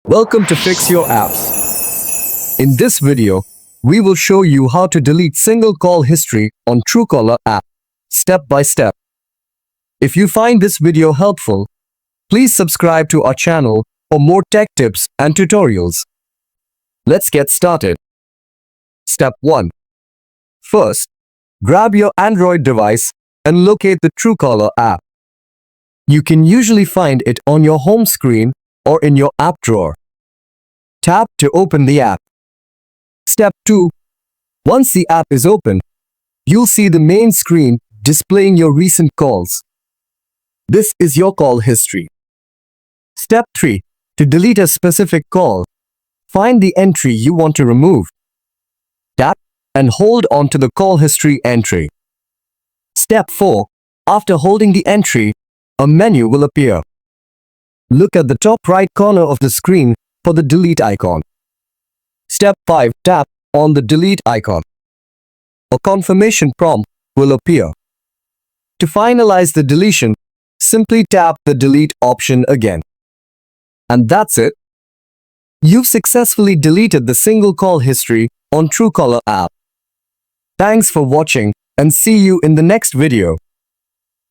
Welcome to Fix Your Apps. In this video, we will show you how to delete single call history on TrueCaller app, step by step. If you find this video helpful, please subscribe to our channel for more tech tips and tutorials. Let's get started. Step 1. First, grab your Android device and locate the TrueCaller app. You can usually find it on your home screen or in your app drawer. Tap to open the app. Step 2. Once the app is open, you'll see the main screen displaying your recent calls. This is your call history. Step 3. To delete a specific call, find the entry you want to remove. Tap and hold on to the call history entry. Step 4. After holding the entry, a menu will appear. Look at the top right corner of the screen for the delete icon. Step 5. Tap on the delete icon. A confirmation prompt will appear. To finalize the deletion, simply tap the delete option again. And that's it. You've successfully deleted the single call history on TrueCaller app. Thanks for watching and see you in the next video.